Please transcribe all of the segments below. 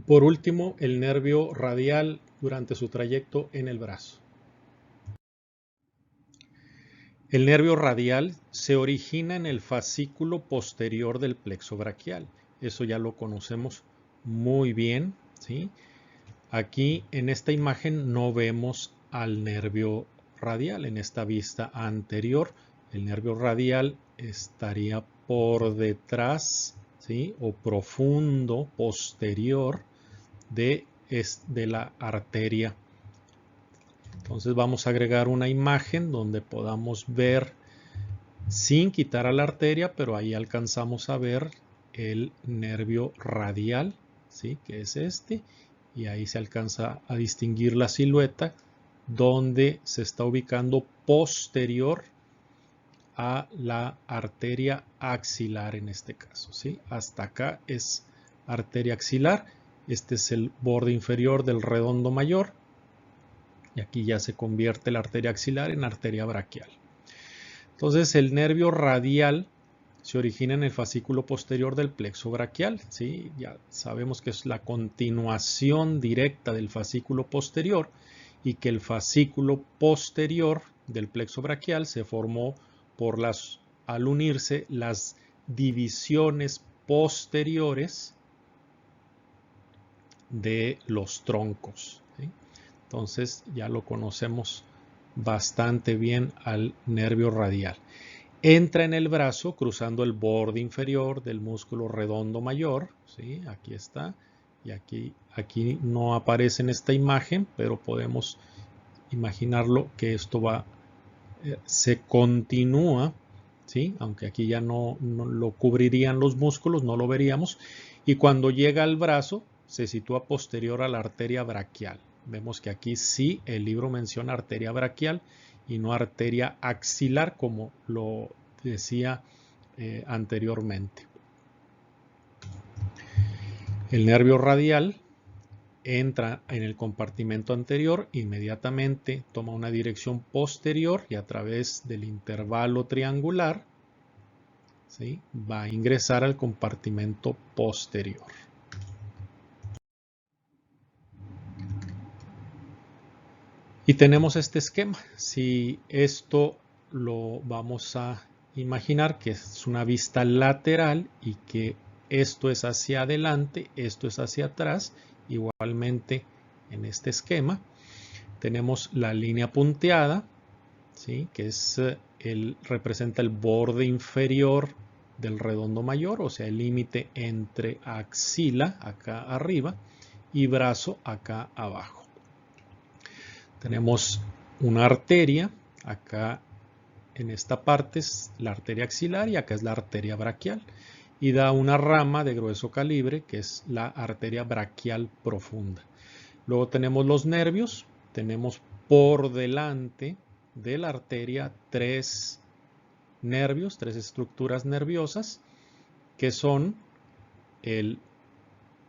Por último, el nervio radial durante su trayecto en el brazo. El nervio radial se origina en el fascículo posterior del plexo braquial. Eso ya lo conocemos muy bien, ¿sí? Aquí en esta imagen no vemos al nervio radial. En esta vista anterior, el nervio radial estaría por detrás, ¿sí? O profundo, posterior de la arteria. Entonces vamos a agregar una imagen donde podamos ver, sin quitar a la arteria, pero ahí alcanzamos a ver el nervio radial, ¿sí? Que es este, y ahí se alcanza a distinguir la silueta donde se está ubicando posterior a la arteria axilar en este caso, ¿sí? Hasta acá es arteria axilar, este es el borde inferior del redondo mayor, y aquí ya se convierte la arteria axilar en arteria braquial. Entonces el nervio radial se origina en el fascículo posterior del plexo braquial, ¿sí? Ya sabemos que es la continuación directa del fascículo posterior y que el fascículo posterior del plexo braquial se formó al unirse las divisiones posteriores de los troncos, ¿sí? Entonces ya lo conocemos bastante bien al nervio radial. Entra en el brazo cruzando el borde inferior del músculo redondo mayor, ¿sí? Aquí está, y aquí no aparece en esta imagen, pero podemos imaginarlo que esto se continúa, ¿sí? Aunque aquí ya no lo cubrirían los músculos, no lo veríamos, y cuando llega al brazo se sitúa posterior a la arteria braquial. Vemos que aquí sí el libro menciona arteria braquial y no arteria axilar como lo decía anteriormente. El nervio radial entra en el compartimento anterior, inmediatamente toma una dirección posterior y a través del intervalo triangular, ¿sí? Va a ingresar al compartimento posterior. Y tenemos este esquema. Si esto lo vamos a imaginar que es una vista lateral y que esto es hacia adelante, esto es hacia atrás, igualmente en este esquema tenemos la línea punteada, ¿sí? Que es representa el borde inferior del redondo mayor, o sea, el límite entre axila, acá arriba, y brazo, acá abajo. Tenemos una arteria, acá en esta parte es la arteria axilar y acá es la arteria braquial. Y da una rama de grueso calibre que es la arteria braquial profunda. Luego tenemos los nervios, tenemos por delante de la arteria tres nervios, tres estructuras nerviosas que son el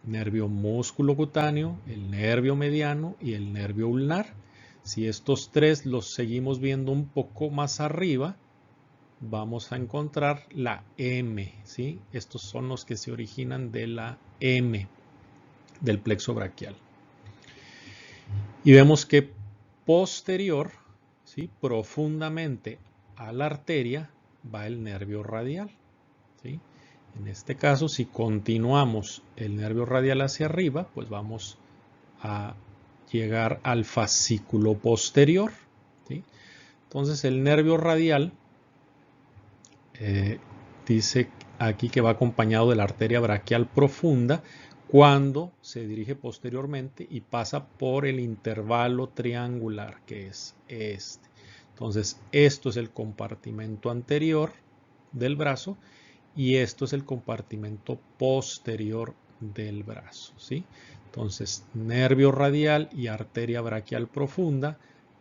nervio músculo cutáneo, el nervio mediano y el nervio ulnar. Si estos tres los seguimos viendo un poco más arriba, vamos a encontrar la M, ¿sí? Estos son los que se originan de la M del plexo braquial. Y vemos que posterior, ¿sí? Profundamente a la arteria va el nervio radial, ¿sí? En este caso, si continuamos el nervio radial hacia arriba, pues vamos a llegar al fascículo posterior, ¿sí? Entonces el nervio radial dice aquí que va acompañado de la arteria braquial profunda cuando se dirige posteriormente y pasa por el intervalo triangular, que es este. Entonces esto es el compartimento anterior del brazo y esto es el compartimento posterior del brazo, ¿sí? Entonces, nervio radial y arteria braquial profunda,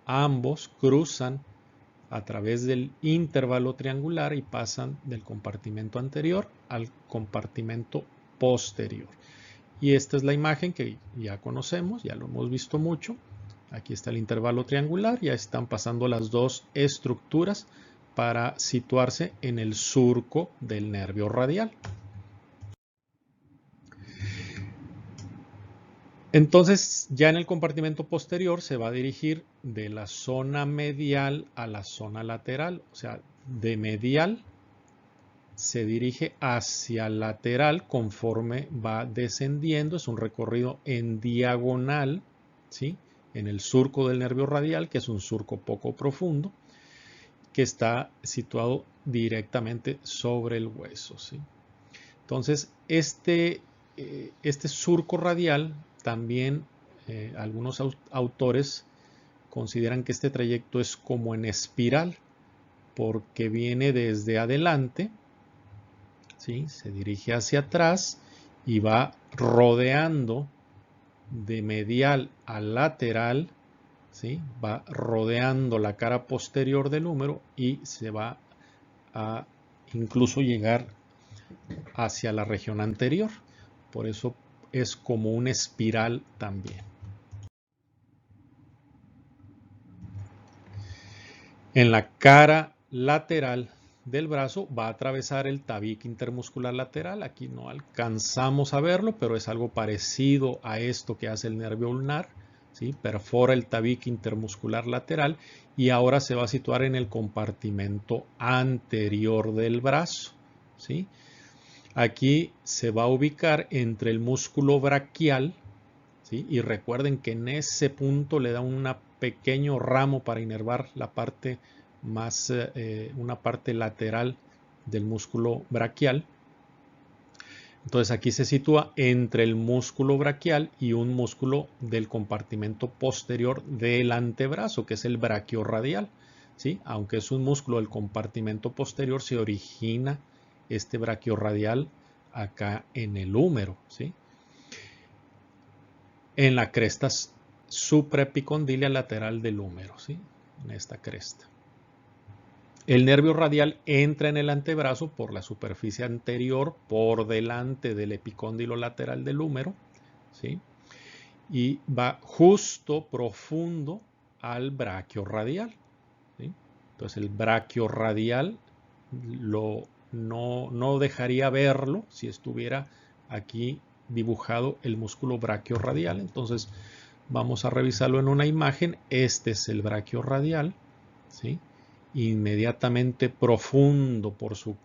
ambos cruzan a través del intervalo triangular y pasan del compartimento anterior al compartimento posterior. Y esta es la imagen que ya conocemos, ya lo hemos visto mucho. Aquí está el intervalo triangular, ya están pasando las dos estructuras para situarse en el surco del nervio radial. Entonces, ya en el compartimento posterior se va a dirigir de la zona medial a la zona lateral. O sea, de medial se dirige hacia lateral conforme va descendiendo. Es un recorrido en diagonal, ¿sí? En el surco del nervio radial, que es un surco poco profundo, que está situado directamente sobre el hueso, ¿sí? Entonces, este surco radial también algunos autores consideran que este trayecto es como en espiral, porque viene desde adelante, ¿sí? Se dirige hacia atrás y va rodeando de medial a lateral, ¿sí? Va rodeando la cara posterior del húmero y se va a incluso llegar hacia la región anterior. Por eso es como una espiral también. En la cara lateral del brazo va a atravesar el tabique intermuscular lateral. Aquí no alcanzamos a verlo, pero es algo parecido a esto que hace el nervio ulnar, ¿sí? Perfora el tabique intermuscular lateral y ahora se va a situar en el compartimento anterior del brazo, ¿sí? Aquí se va a ubicar entre el músculo braquial, ¿sí? Y recuerden que en ese punto le da un pequeño ramo para inervar la parte más, una parte lateral del músculo braquial. Entonces aquí se sitúa entre el músculo braquial y un músculo del compartimento posterior del antebrazo, que es el braquiorradial, ¿sí? Aunque es un músculo del compartimento posterior, se origina este braquiorradial acá en el húmero, ¿sí? En la cresta supraepicondilia lateral del húmero, ¿sí? En esta cresta. El nervio radial entra en el antebrazo por la superficie anterior, por delante del epicóndilo lateral del húmero, ¿sí? Y va justo profundo al braquiorradial, ¿sí? Entonces el braquiorradial no dejaría verlo si estuviera aquí dibujado el músculo braquiorradial. Entonces vamos a revisarlo en una imagen. Este es el braquiorradial, ¿sí? Inmediatamente profundo por su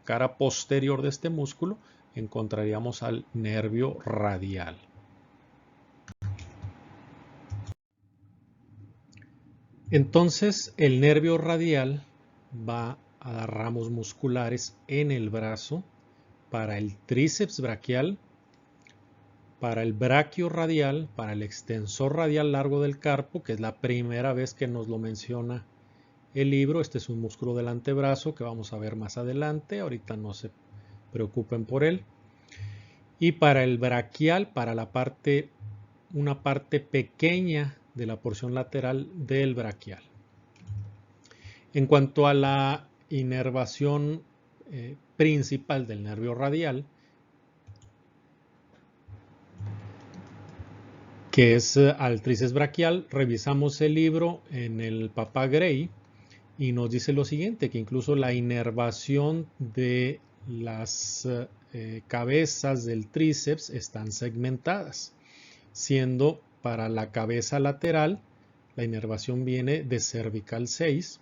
cara posterior de este músculo encontraríamos al nervio radial. Entonces el nervio radial va a dar ramos musculares en el brazo para el tríceps braquial, para el braquio radial, para el extensor radial largo del carpo, que es la primera vez que nos lo menciona el libro. Este es un músculo del antebrazo que vamos a ver más adelante, ahorita no se preocupen por él. Y para el braquial, para la parte, una parte pequeña de la porción lateral del braquial. En cuanto a la inervación principal del nervio radial, que es al tríceps braquial, revisamos el libro en el Papá Gray y nos dice lo siguiente, que incluso la inervación de las cabezas del tríceps están segmentadas, siendo para la cabeza lateral la inervación viene de cervical 6,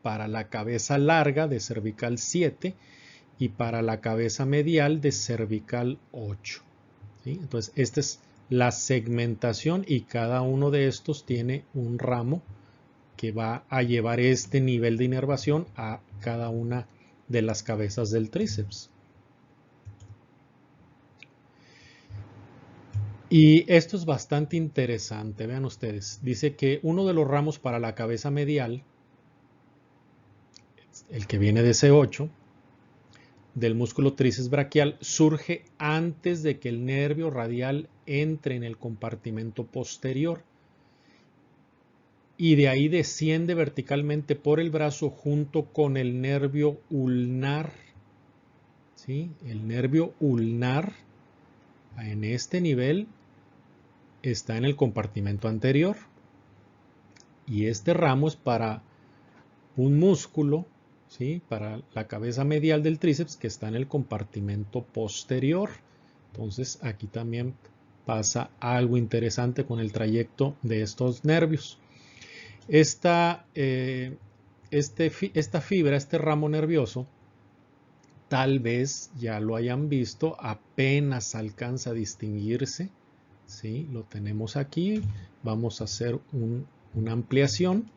para la cabeza larga de cervical 7 y para la cabeza medial de cervical 8. ¿Sí? Entonces esta es la segmentación y cada uno de estos tiene un ramo que va a llevar este nivel de inervación a cada una de las cabezas del tríceps. Y esto es bastante interesante, vean ustedes. Dice que uno de los ramos para la cabeza medial, el que viene de C8, del músculo tríceps braquial, surge antes de que el nervio radial entre en el compartimento posterior. Y de ahí desciende verticalmente por el brazo junto con el nervio ulnar. ¿Sí? El nervio ulnar en este nivel está en el compartimento anterior. Y este ramo es para un músculo, ¿sí? Para la cabeza medial del tríceps que está en el compartimento posterior. Entonces aquí también pasa algo interesante con el trayecto de estos nervios. Esta fibra, este ramo nervioso, tal vez ya lo hayan visto, apenas alcanza a distinguirse, ¿sí? Lo tenemos aquí, vamos a hacer una ampliación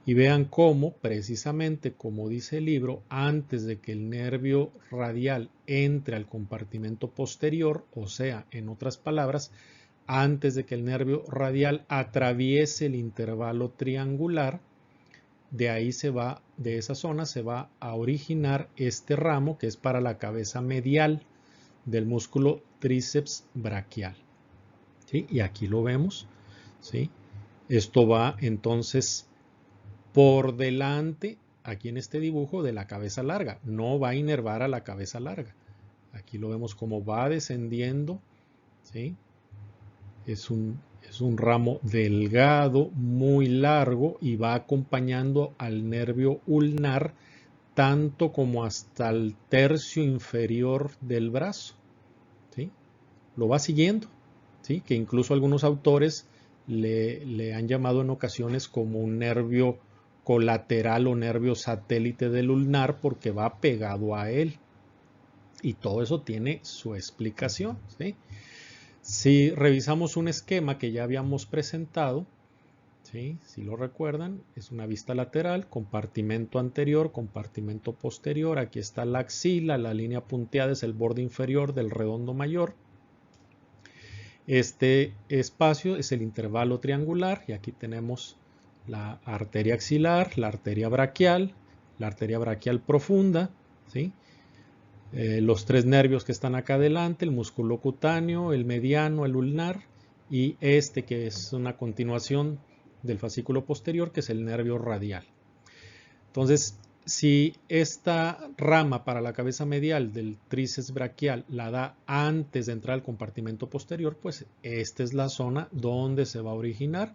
y vean cómo, precisamente como dice el libro, antes de que el nervio radial entre al compartimento posterior, o sea, en otras palabras, antes de que el nervio radial atraviese el intervalo triangular, de ahí de esa zona se va a originar este ramo que es para la cabeza medial del músculo tríceps braquial. ¿Sí? Y aquí lo vemos. ¿Sí? Esto va entonces por delante, aquí en este dibujo, de la cabeza larga. No va a inervar a la cabeza larga. Aquí lo vemos como va descendiendo. ¿Sí? Es un ramo delgado, muy largo y va acompañando al nervio ulnar tanto como hasta el tercio inferior del brazo. ¿Sí? Lo va siguiendo, ¿sí? Que incluso algunos autores le han llamado en ocasiones como un nervio colateral o nervio satélite del ulnar porque va pegado a él. Y todo eso tiene su explicación, ¿sí? Si revisamos un esquema que ya habíamos presentado, ¿sí? Si lo recuerdan, es una vista lateral, compartimento anterior, compartimento posterior. Aquí está la axila, la línea punteada es el borde inferior del redondo mayor. Este espacio es el intervalo triangular y aquí tenemos la arteria axilar, la arteria braquial profunda, ¿sí? Los tres nervios que están acá adelante, el músculo cutáneo, el mediano, el ulnar y este que es una continuación del fascículo posterior que es el nervio radial. Entonces, si esta rama para la cabeza medial del tríceps braquial la da antes de entrar al compartimento posterior, pues esta es la zona donde se va a originar.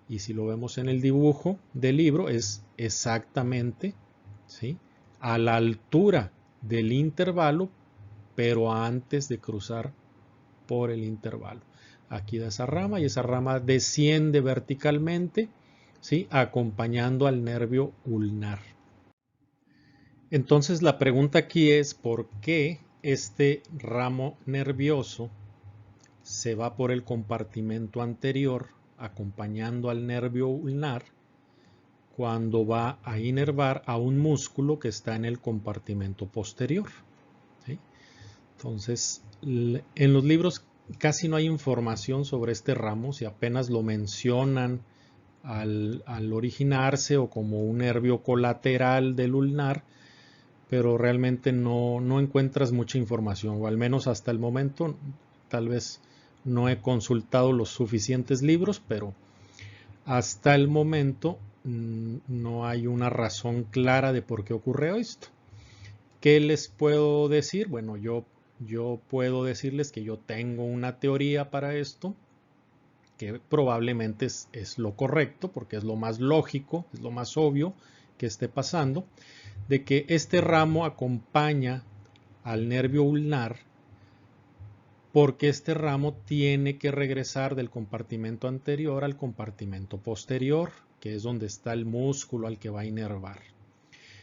Y si lo vemos en el dibujo del libro, es exactamente, ¿sí?, a la altura del intervalo, pero antes de cruzar por el intervalo. Aquí da esa rama y esa rama desciende verticalmente, ¿sí?, acompañando al nervio ulnar. Entonces la pregunta aquí es ¿por qué este ramo nervioso se va por el compartimento anterior acompañando al nervio ulnar cuando va a inervar a un músculo que está en el compartimento posterior? ¿Sí? Entonces, en los libros casi no hay información sobre este ramo, si apenas lo mencionan al originarse o como un nervio colateral del ulnar, pero realmente no encuentras mucha información, o al menos hasta el momento. Tal vez no he consultado los suficientes libros, pero hasta el momento no hay una razón clara de por qué ocurre esto. ¿Qué les puedo decir? Bueno, yo puedo decirles que yo tengo una teoría para esto, que probablemente es lo correcto, porque es lo más lógico, es lo más obvio que esté pasando, de que este ramo acompaña al nervio ulnar porque este ramo tiene que regresar del compartimento anterior al compartimento posterior, que es donde está el músculo al que va a inervar.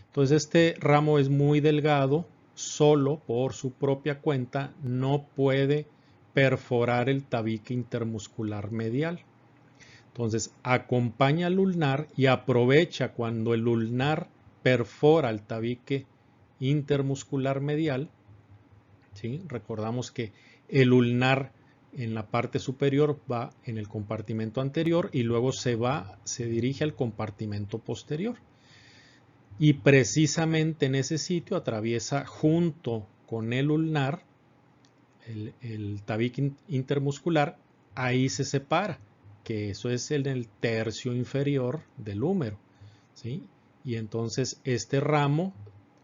Entonces este ramo es muy delgado, solo por su propia cuenta no puede perforar el tabique intermuscular medial. Entonces acompaña al ulnar y aprovecha cuando el ulnar perfora el tabique intermuscular medial, ¿sí? Recordamos que el ulnar en la parte superior va en el compartimento anterior y luego se dirige al compartimento posterior. Y precisamente en ese sitio atraviesa junto con el ulnar el tabique intermuscular, ahí se separa, que eso es en el tercio inferior del húmero, ¿sí? Y entonces este ramo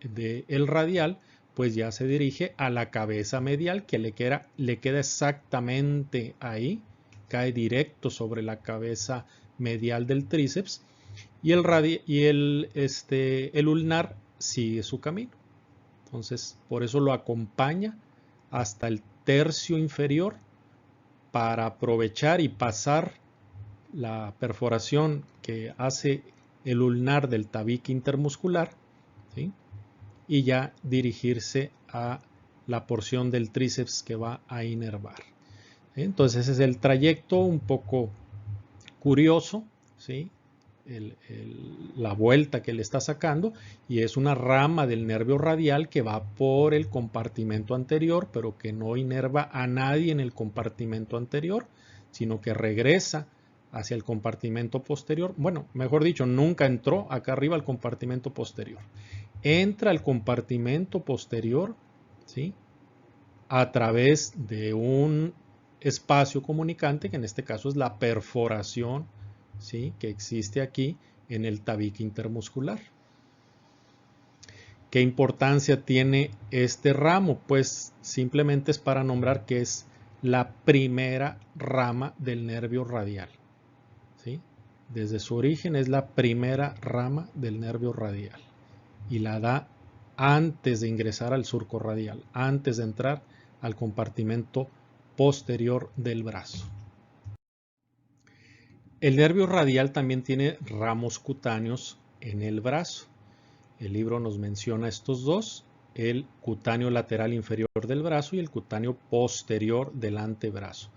del radial pues ya se dirige a la cabeza medial, que le queda exactamente ahí, cae directo sobre la cabeza medial del tríceps, y el ulnar sigue su camino. Entonces, por eso lo acompaña hasta el tercio inferior para aprovechar y pasar la perforación que hace el ulnar del tabique intermuscular, ¿sí? Y ya dirigirse a la porción del tríceps que va a inervar. Entonces ese es el trayecto un poco curioso, ¿sí? La vuelta que le está sacando, y es una rama del nervio radial que va por el compartimento anterior, pero que no inerva a nadie en el compartimento anterior, sino que regresa hacia el compartimento posterior. Bueno, mejor dicho, nunca entró acá arriba al compartimento posterior. Entra al compartimento posterior, ¿sí? A través de un espacio comunicante, que en este caso es la perforación, ¿sí? Que existe aquí en el tabique intermuscular. ¿Qué importancia tiene este ramo? Pues simplemente es para nombrar que es la primera rama del nervio radial, ¿sí? Desde su origen es la primera rama del nervio radial y la da antes de ingresar al surco radial, antes de entrar al compartimento posterior del brazo. El nervio radial también tiene ramos cutáneos en el brazo. El libro nos menciona estos dos, el cutáneo lateral inferior del brazo y el cutáneo posterior del antebrazo.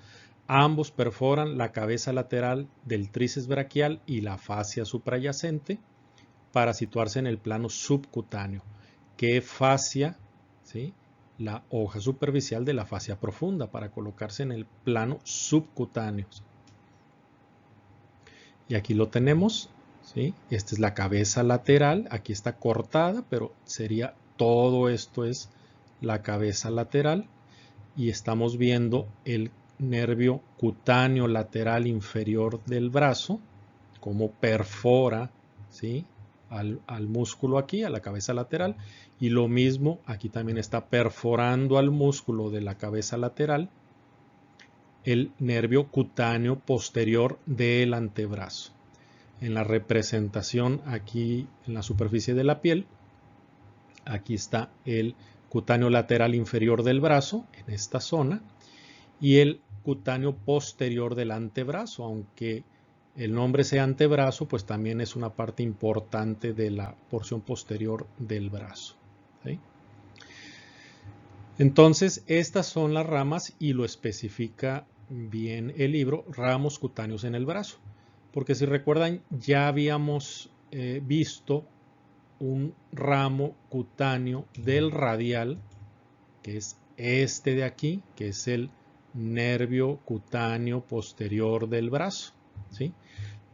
Ambos perforan la cabeza lateral del tríceps braquial y la fascia suprayacente para situarse en el plano subcutáneo. ¿Qué fascia? ¿Sí? La hoja superficial de la fascia profunda para colocarse en el plano subcutáneo. Y aquí lo tenemos, ¿sí? Esta es la cabeza lateral, aquí está cortada, pero sería todo esto es la cabeza lateral, y estamos viendo el nervio cutáneo lateral inferior del brazo, cómo perfora, ¿sí? al músculo aquí, a la cabeza lateral, y lo mismo aquí también está perforando al músculo de la cabeza lateral el nervio cutáneo posterior del antebrazo. En la representación aquí en la superficie de la piel, aquí está el cutáneo lateral inferior del brazo, en esta zona, y el cutáneo posterior del antebrazo, aunque el nombre sea antebrazo, pues también es una parte importante de la porción posterior del brazo, ¿sí? Entonces, estas son las ramas y lo especifica bien el libro, ramos cutáneos en el brazo. Porque si recuerdan, ya habíamos visto un ramo cutáneo del radial, que es este de aquí, que es el nervio cutáneo posterior del brazo, ¿sí?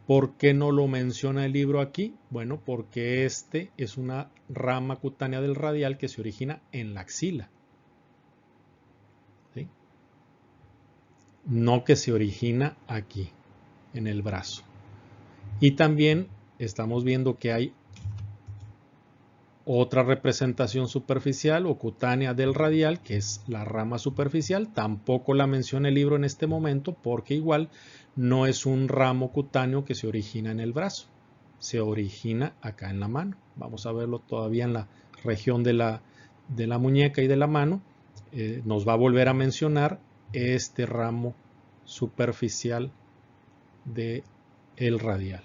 ¿Por qué no lo menciona el libro aquí? Bueno, porque este es una rama cutánea del radial que se origina en la axila, ¿sí? No que se origina aquí, en el brazo. Y también estamos viendo que hay otra representación superficial o cutánea del radial, que es la rama superficial. Tampoco la menciona el libro en este momento porque igual no es un ramo cutáneo que se origina en el brazo. Se origina acá en la mano. Vamos a verlo todavía en la región de la muñeca y de la mano. Nos va a volver a mencionar este ramo superficial del radial.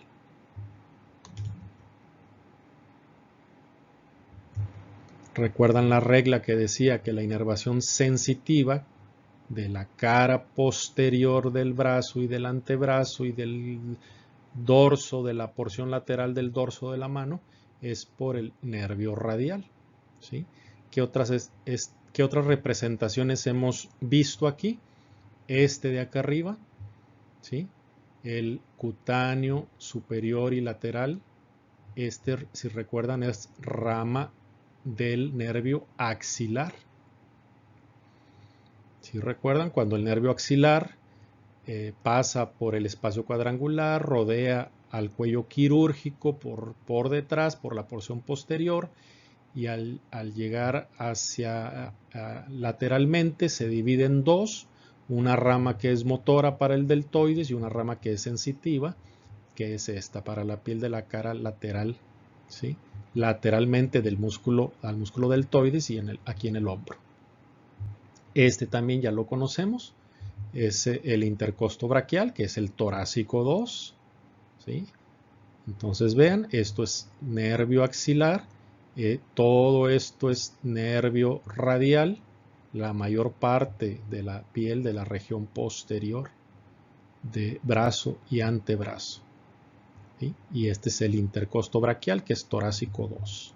¿Recuerdan la regla que decía que la inervación sensitiva de la cara posterior del brazo y del antebrazo y del dorso, de la porción lateral del dorso de la mano, es por el nervio radial? ¿Sí? ¿Qué otras representaciones hemos visto aquí? Este de acá arriba, ¿sí? El cutáneo superior y lateral. Este, si recuerdan, es rama del nervio axilar. Si recuerdan, cuando el nervio axilar pasa por el espacio cuadrangular, rodea al cuello quirúrgico por detrás, por la porción posterior, y al llegar hacia lateralmente se divide en dos, una rama que es motora para el deltoides y una rama que es sensitiva, que es esta para la piel de la cara lateral, ¿sí? Lateralmente del músculo al músculo deltoides y aquí en el hombro. Este también ya lo conocemos, es el intercosto braquial, que es el torácico 2. ¿Sí? Entonces vean, esto es nervio axilar, todo esto es nervio radial, la mayor parte de la piel de la región posterior de brazo y antebrazo. ¿Sí? Y este es el intercosto braquial, que es torácico 2.